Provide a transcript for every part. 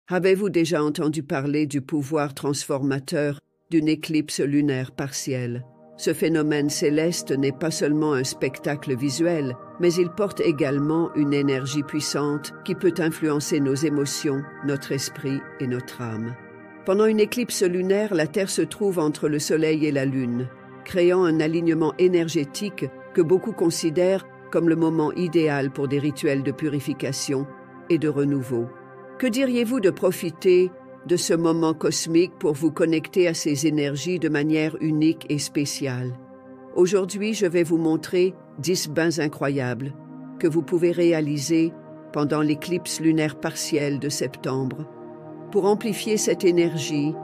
Avez-vous déjà entendu parler du pouvoir transformateur d'une éclipse lunaire partielle? Ce phénomène céleste n'est pas seulement un spectacle visuel, mais il porte également une énergie puissante qui peut influencer nos émotions, notre esprit et notre âme. Pendant une éclipse lunaire, la Terre se trouve entre le Soleil et la Lune, créant un alignement énergétique que beaucoup considèrent comme le moment idéal pour des rituels de purification et de renouveau. Que diriez-vous de profiter de ce moment cosmique pour vous connecter à ces énergies de manière unique et spéciale? Aujourd'hui, je vais vous montrer 10 bains incroyables que vous pouvez réaliser pendant l'éclipse lunaire partielle de septembre pour amplifier cette énergie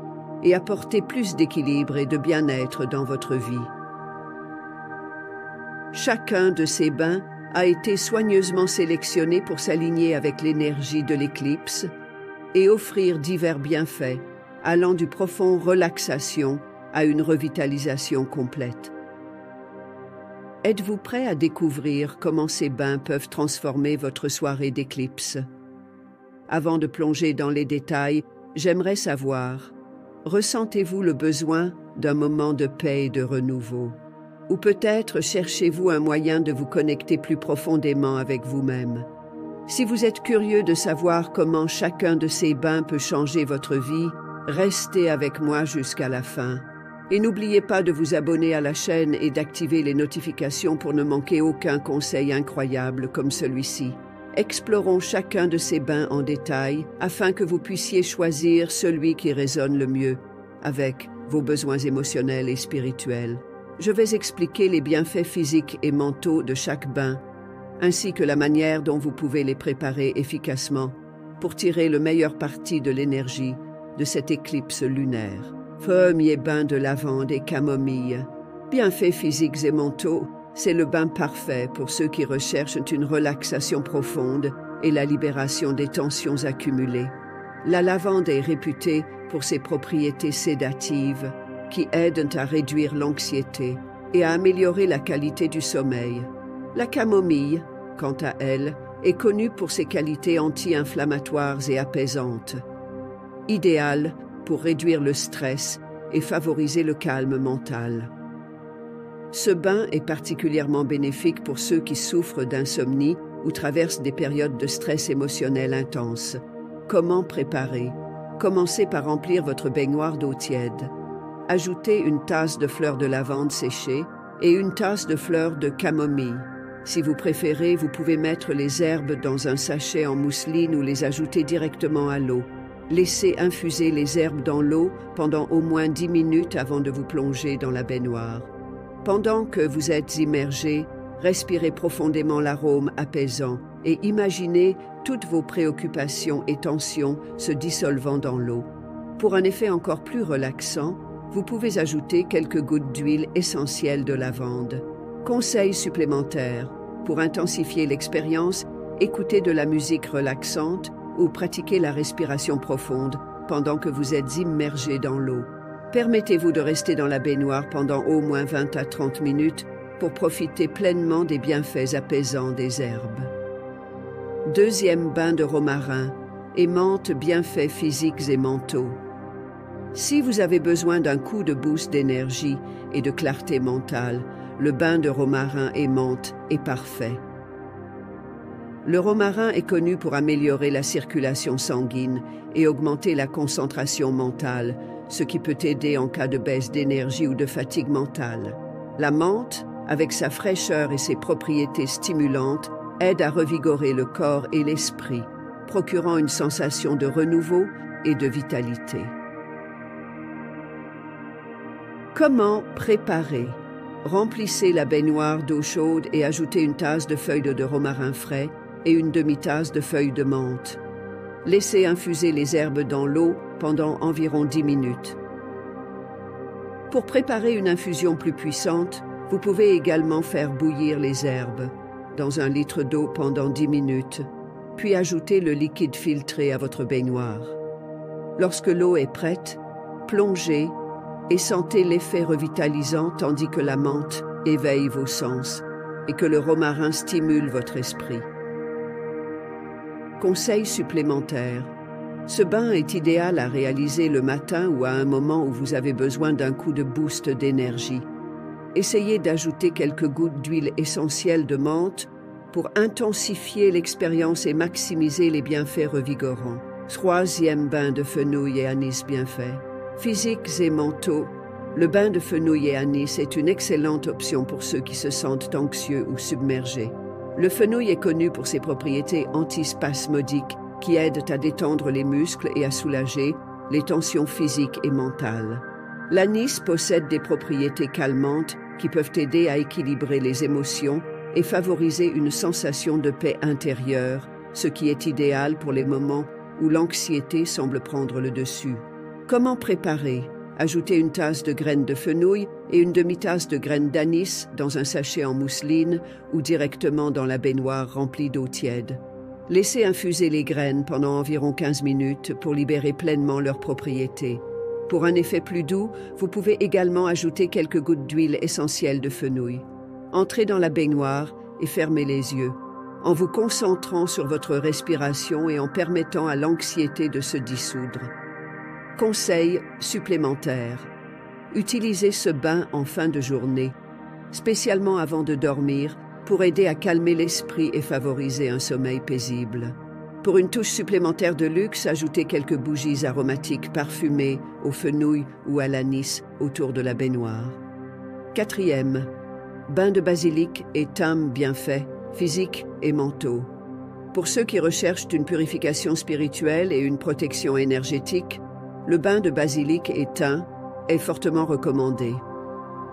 et apporter plus d'équilibre et de bien-être dans votre vie. Chacun de ces bains a été soigneusement sélectionné pour s'aligner avec l'énergie de l'éclipse et offrir divers bienfaits, allant du profond relaxation à une revitalisation complète. Êtes-vous prêt à découvrir comment ces bains peuvent transformer votre soirée d'éclipse? Avant de plonger dans les détails, j'aimerais savoir, ressentez-vous le besoin d'un moment de paix et de renouveau? Ou peut-être cherchez-vous un moyen de vous connecter plus profondément avec vous-même? Si vous êtes curieux de savoir comment chacun de ces bains peut changer votre vie, restez avec moi jusqu'à la fin. Et n'oubliez pas de vous abonner à la chaîne et d'activer les notifications pour ne manquer aucun conseil incroyable comme celui-ci. Explorons chacun de ces bains en détail afin que vous puissiez choisir celui qui résonne le mieux avec vos besoins émotionnels et spirituels. Je vais expliquer les bienfaits physiques et mentaux de chaque bain, ainsi que la manière dont vous pouvez les préparer efficacement pour tirer le meilleur parti de l'énergie de cette éclipse lunaire. Premier bain de lavande et camomille. Bienfaits physiques et mentaux, c'est le bain parfait pour ceux qui recherchent une relaxation profonde et la libération des tensions accumulées. La lavande est réputée pour ses propriétés sédatives qui aident à réduire l'anxiété et à améliorer la qualité du sommeil. La camomille, quant à elle, est connue pour ses qualités anti-inflammatoires et apaisantes, idéale pour réduire le stress et favoriser le calme mental. Ce bain est particulièrement bénéfique pour ceux qui souffrent d'insomnie ou traversent des périodes de stress émotionnel intense. Comment préparer? Commencez par remplir votre baignoire d'eau tiède. Ajoutez une tasse de fleurs de lavande séchées et une tasse de fleurs de camomille. Si vous préférez, vous pouvez mettre les herbes dans un sachet en mousseline ou les ajouter directement à l'eau. Laissez infuser les herbes dans l'eau pendant au moins 10 minutes avant de vous plonger dans la baignoire. Pendant que vous êtes immergé, respirez profondément l'arôme apaisant et imaginez toutes vos préoccupations et tensions se dissolvant dans l'eau. Pour un effet encore plus relaxant, vous pouvez ajouter quelques gouttes d'huile essentielle de lavande. Conseil supplémentaire: pour intensifier l'expérience, écoutez de la musique relaxante ou pratiquez la respiration profonde pendant que vous êtes immergé dans l'eau. Permettez-vous de rester dans la baignoire pendant au moins 20 à 30 minutes pour profiter pleinement des bienfaits apaisants des herbes. Deuxième bain de romarin et menthe, bienfaits physiques et mentaux. Si vous avez besoin d'un coup de boost d'énergie et de clarté mentale, le bain de romarin et menthe est parfait. Le romarin est connu pour améliorer la circulation sanguine et augmenter la concentration mentale, ce qui peut aider en cas de baisse d'énergie ou de fatigue mentale. La menthe, avec sa fraîcheur et ses propriétés stimulantes, aide à revigorer le corps et l'esprit, procurant une sensation de renouveau et de vitalité. Comment préparer? Remplissez la baignoire d'eau chaude et ajoutez une tasse de feuilles de romarin frais et une demi-tasse de feuilles de menthe. Laissez infuser les herbes dans l'eau pendant environ 10 minutes. Pour préparer une infusion plus puissante, vous pouvez également faire bouillir les herbes dans 1 litre d'eau pendant 10 minutes, puis ajouter le liquide filtré à votre baignoire. Lorsque l'eau est prête, plongez et sentez l'effet revitalisant tandis que la menthe éveille vos sens et que le romarin stimule votre esprit. Conseil supplémentaire: Ce bain est idéal à réaliser le matin ou à un moment où vous avez besoin d'un coup de boost d'énergie. Essayez d'ajouter quelques gouttes d'huile essentielle de menthe pour intensifier l'expérience et maximiser les bienfaits revigorants. Troisième bain de fenouil et anis bien fait. Physiques et mentaux. Le bain de fenouil et anis est une excellente option pour ceux qui se sentent anxieux ou submergés. Le fenouil est connu pour ses propriétés antispasmodiques qui aident à détendre les muscles et à soulager les tensions physiques et mentales. L'anis possède des propriétés calmantes qui peuvent aider à équilibrer les émotions et favoriser une sensation de paix intérieure, ce qui est idéal pour les moments où l'anxiété semble prendre le dessus. Comment préparer? Ajoutez une tasse de graines de fenouil et une demi-tasse de graines d'anis dans un sachet en mousseline ou directement dans la baignoire remplie d'eau tiède. Laissez infuser les graines pendant environ 15 minutes pour libérer pleinement leurs propriétés. Pour un effet plus doux, vous pouvez également ajouter quelques gouttes d'huile essentielle de fenouil. Entrez dans la baignoire et fermez les yeux, en vous concentrant sur votre respiration et en permettant à l'anxiété de se dissoudre. Conseil supplémentaire. Utilisez ce bain en fin de journée, spécialement avant de dormir, pour aider à calmer l'esprit et favoriser un sommeil paisible. Pour une touche supplémentaire de luxe, ajoutez quelques bougies aromatiques parfumées au fenouil ou à l'anis autour de la baignoire. Quatrième, bain de basilic et thym bien fait, physiques et mentaux. Pour ceux qui recherchent une purification spirituelle et une protection énergétique, le bain de basilic et thym est fortement recommandé.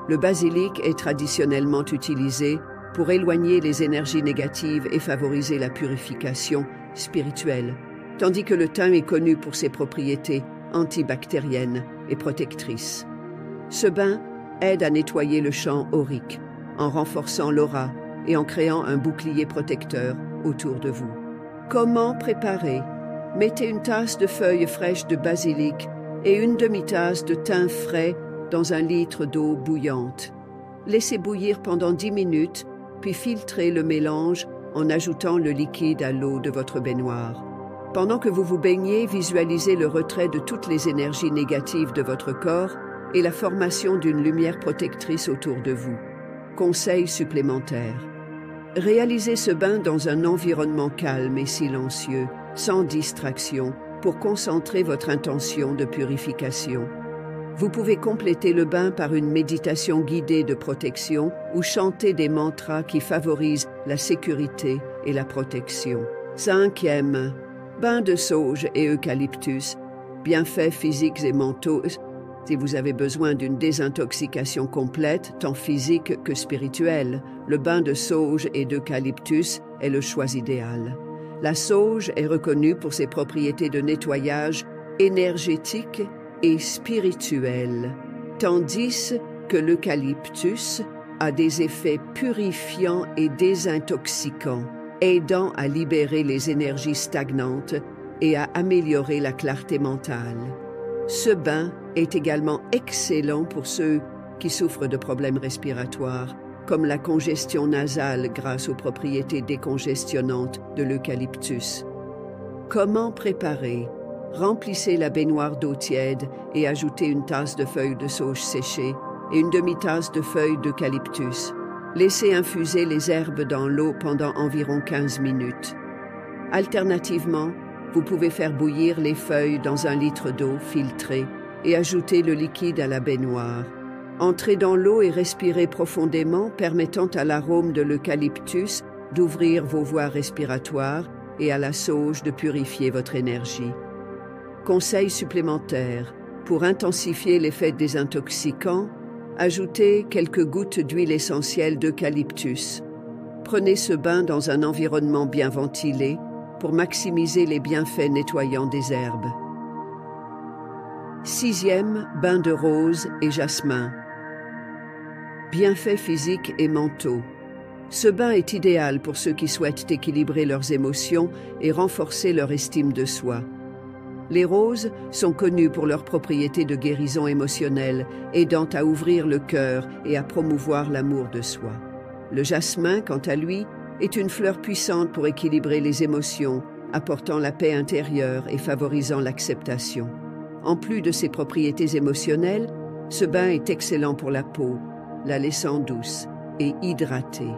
Le basilic est traditionnellement utilisé pour éloigner les énergies négatives et favoriser la purification spirituelle, tandis que le thym est connu pour ses propriétés antibactériennes et protectrices. Ce bain aide à nettoyer le champ aurique, en renforçant l'aura et en créant un bouclier protecteur autour de vous. Comment préparer? Mettez une tasse de feuilles fraîches de basilic et une demi-tasse de thym frais dans un litre d'eau bouillante. Laissez bouillir pendant 10 minutes, puis filtrez le mélange en ajoutant le liquide à l'eau de votre baignoire. Pendant que vous vous baignez, visualisez le retrait de toutes les énergies négatives de votre corps et la formation d'une lumière protectrice autour de vous. Conseil supplémentaire. Réalisez ce bain dans un environnement calme et silencieux, sans distraction, pour concentrer votre intention de purification. Vous pouvez compléter le bain par une méditation guidée de protection ou chanter des mantras qui favorisent la sécurité et la protection. Cinquième, bain de sauge et eucalyptus, bienfaits physiques et mentaux. Si vous avez besoin d'une désintoxication complète, tant physique que spirituelle, le bain de sauge et d'eucalyptus est le choix idéal. La sauge est reconnue pour ses propriétés de nettoyage énergétique et spirituel, tandis que l'eucalyptus a des effets purifiants et désintoxicants, aidant à libérer les énergies stagnantes et à améliorer la clarté mentale. Ce bain est également excellent pour ceux qui souffrent de problèmes respiratoires, comme la congestion nasale grâce aux propriétés décongestionnantes de l'eucalyptus. Comment préparer? Remplissez la baignoire d'eau tiède et ajoutez une tasse de feuilles de sauge séchées et une demi-tasse de feuilles d'eucalyptus. Laissez infuser les herbes dans l'eau pendant environ 15 minutes. Alternativement, vous pouvez faire bouillir les feuilles dans un litre d'eau filtrée et ajouter le liquide à la baignoire. Entrez dans l'eau et respirez profondément, permettant à l'arôme de l'eucalyptus d'ouvrir vos voies respiratoires et à la sauge de purifier votre énergie. Conseil supplémentaire. Pour intensifier l'effet désintoxicant, ajoutez quelques gouttes d'huile essentielle d'eucalyptus. Prenez ce bain dans un environnement bien ventilé pour maximiser les bienfaits nettoyants des herbes. Sixième, bain de rose et jasmin. Bienfaits physiques et mentaux. Ce bain est idéal pour ceux qui souhaitent équilibrer leurs émotions et renforcer leur estime de soi. Les roses sont connues pour leurs propriétés de guérison émotionnelle, aidant à ouvrir le cœur et à promouvoir l'amour de soi. Le jasmin, quant à lui, est une fleur puissante pour équilibrer les émotions, apportant la paix intérieure et favorisant l'acceptation. En plus de ses propriétés émotionnelles, ce bain est excellent pour la peau, la laissant douce et hydratée.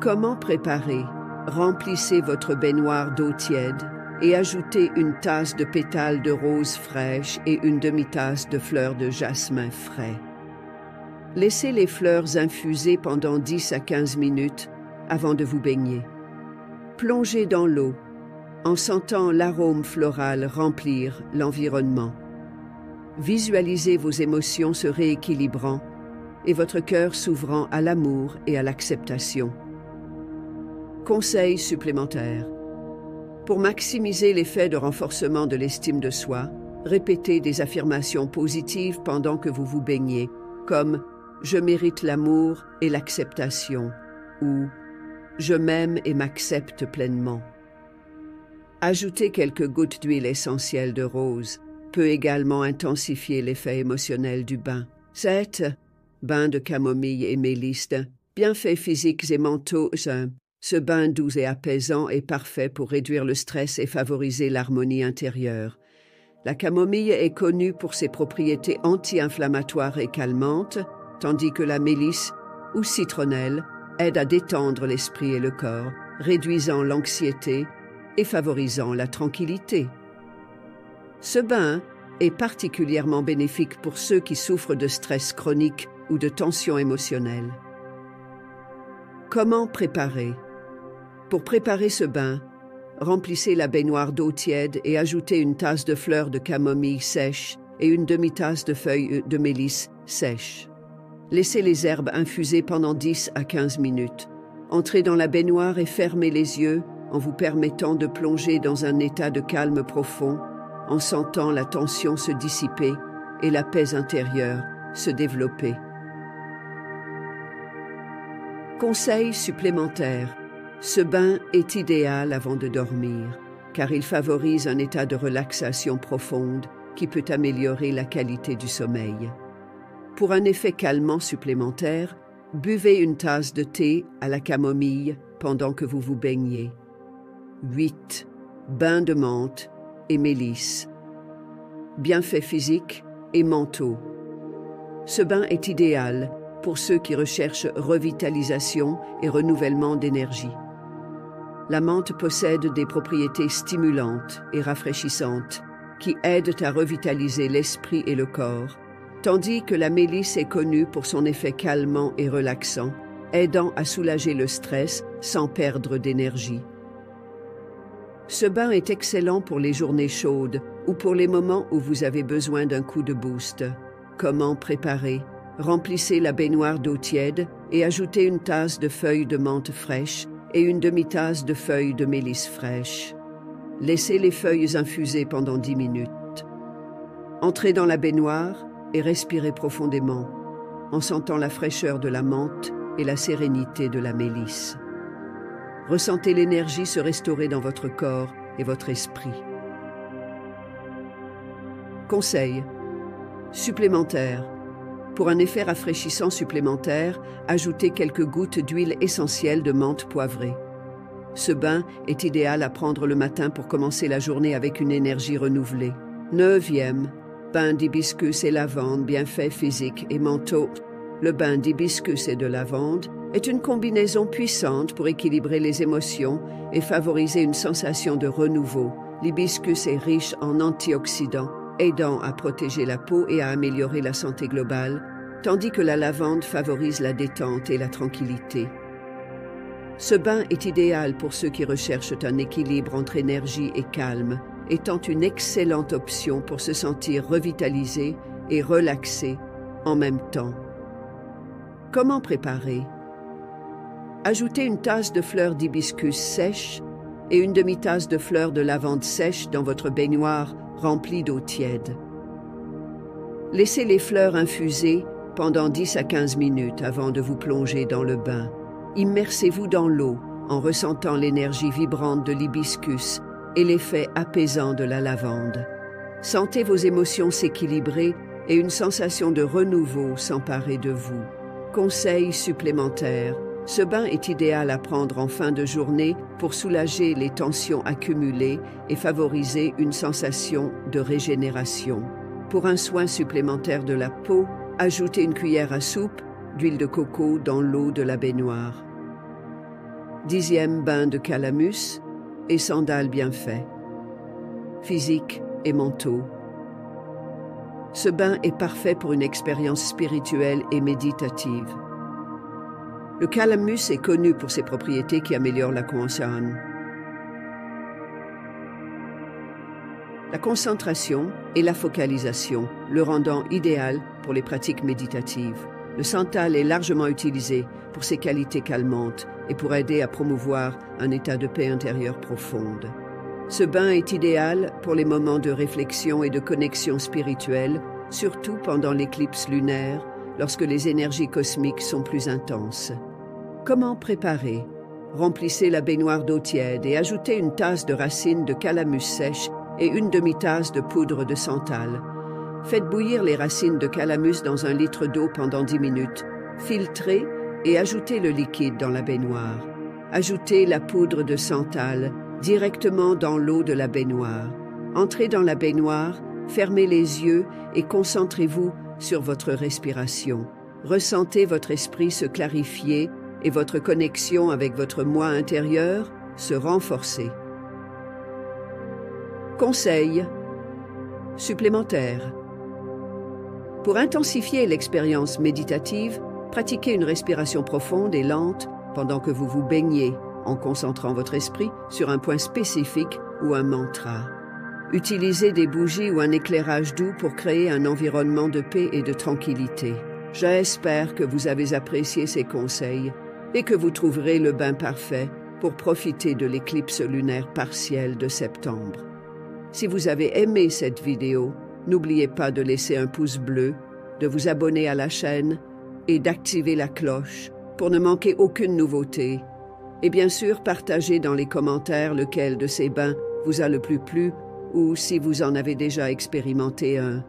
Comment préparer? Remplissez votre baignoire d'eau tiède et ajoutez une tasse de pétales de rose fraîche et une demi-tasse de fleurs de jasmin frais. Laissez les fleurs infuser pendant 10 à 15 minutes avant de vous baigner. Plongez dans l'eau en sentant l'arôme floral remplir l'environnement. Visualisez vos émotions se rééquilibrant et votre cœur s'ouvrant à l'amour et à l'acceptation. Conseils supplémentaires. Pour maximiser l'effet de renforcement de l'estime de soi, répétez des affirmations positives pendant que vous vous baignez, comme « Je mérite l'amour et l'acceptation » ou « Je m'aime et m'accepte pleinement ». Ajouter quelques gouttes d'huile essentielle de rose peut également intensifier l'effet émotionnel du bain. 7. Bain de camomille et mélisse. Bienfaits physiques et mentaux. Ce bain doux et apaisant est parfait pour réduire le stress et favoriser l'harmonie intérieure. La camomille est connue pour ses propriétés anti-inflammatoires et calmantes, tandis que la mélisse ou citronnelle aide à détendre l'esprit et le corps, réduisant l'anxiété et favorisant la tranquillité. Ce bain est particulièrement bénéfique pour ceux qui souffrent de stress chronique ou de tension émotionnelle. Comment préparer? Pour préparer ce bain, remplissez la baignoire d'eau tiède et ajoutez une tasse de fleurs de camomille sèches et une demi-tasse de feuilles de mélisse sèches. Laissez les herbes infuser pendant 10 à 15 minutes. Entrez dans la baignoire et fermez les yeux en vous permettant de plonger dans un état de calme profond, en sentant la tension se dissiper et la paix intérieure se développer. Conseil supplémentaire. Ce bain est idéal avant de dormir, car il favorise un état de relaxation profonde qui peut améliorer la qualité du sommeil. Pour un effet calmant supplémentaire, buvez une tasse de thé à la camomille pendant que vous vous baignez. 8. Bain de menthe et mélisse. Bienfaits physiques et mentaux. Ce bain est idéal pour ceux qui recherchent revitalisation et renouvellement d'énergie. La menthe possède des propriétés stimulantes et rafraîchissantes qui aident à revitaliser l'esprit et le corps, tandis que la mélisse est connue pour son effet calmant et relaxant, aidant à soulager le stress sans perdre d'énergie. Ce bain est excellent pour les journées chaudes ou pour les moments où vous avez besoin d'un coup de boost. Comment préparer? Remplissez la baignoire d'eau tiède et ajoutez une tasse de feuilles de menthe fraîches et une demi-tasse de feuilles de mélisse fraîches. Laissez les feuilles infuser pendant 10 minutes. Entrez dans la baignoire et respirez profondément, en sentant la fraîcheur de la menthe et la sérénité de la mélisse. Ressentez l'énergie se restaurer dans votre corps et votre esprit. Conseil supplémentaire. Pour un effet rafraîchissant supplémentaire, ajoutez quelques gouttes d'huile essentielle de menthe poivrée. Ce bain est idéal à prendre le matin pour commencer la journée avec une énergie renouvelée. 9e. Bain d'hibiscus et lavande, bienfaits physiques et mentaux. Le bain d'hibiscus et de lavande est une combinaison puissante pour équilibrer les émotions et favoriser une sensation de renouveau. L'hibiscus est riche en antioxydants, aidant à protéger la peau et à améliorer la santé globale, tandis que la lavande favorise la détente et la tranquillité. Ce bain est idéal pour ceux qui recherchent un équilibre entre énergie et calme, étant une excellente option pour se sentir revitalisé et relaxé en même temps. Comment préparer? Ajoutez une tasse de fleurs d'hibiscus sèches et une demi-tasse de fleurs de lavande sèche dans votre baignoire remplie d'eau tiède. Laissez les fleurs infuser pendant 10 à 15 minutes avant de vous plonger dans le bain. Immersez-vous dans l'eau en ressentant l'énergie vibrante de l'hibiscus et l'effet apaisant de la lavande. Sentez vos émotions s'équilibrer et une sensation de renouveau s'emparer de vous. Conseil supplémentaire. Ce bain est idéal à prendre en fin de journée pour soulager les tensions accumulées et favoriser une sensation de régénération. Pour un soin supplémentaire de la peau, ajoutez une cuillère à soupe d'huile de coco dans l'eau de la baignoire. 10e bain de calamus et sandales bien faits. Physique et mentaux. Ce bain est parfait pour une expérience spirituelle et méditative. Le calamus est connu pour ses propriétés qui améliorent la concentration. La concentration et la focalisation, le rendant idéal pour les pratiques méditatives. Le santal est largement utilisé pour ses qualités calmantes et pour aider à promouvoir un état de paix intérieure profonde. Ce bain est idéal pour les moments de réflexion et de connexion spirituelle, surtout pendant l'éclipse lunaire, lorsque les énergies cosmiques sont plus intenses. Comment préparer? Remplissez la baignoire d'eau tiède et ajoutez une tasse de racines de calamus sèche et une demi-tasse de poudre de santal. Faites bouillir les racines de calamus dans 1 litre d'eau pendant 10 minutes. Filtrez et ajoutez le liquide dans la baignoire. Ajoutez la poudre de santal directement dans l'eau de la baignoire. Entrez dans la baignoire, fermez les yeux et concentrez-vous sur votre respiration. Ressentez votre esprit se clarifier et votre connexion avec votre moi intérieur se renforcer. Conseils supplémentaires. Pour intensifier l'expérience méditative, pratiquez une respiration profonde et lente pendant que vous vous baignez, en concentrant votre esprit sur un point spécifique ou un mantra. Utilisez des bougies ou un éclairage doux pour créer un environnement de paix et de tranquillité. J'espère que vous avez apprécié ces conseils et que vous trouverez le bain parfait pour profiter de l'éclipse lunaire partielle de septembre. Si vous avez aimé cette vidéo, n'oubliez pas de laisser un pouce bleu, de vous abonner à la chaîne et d'activer la cloche pour ne manquer aucune nouveauté. Et bien sûr, partagez dans les commentaires lequel de ces bains vous a le plus plu ou si vous en avez déjà expérimenté un.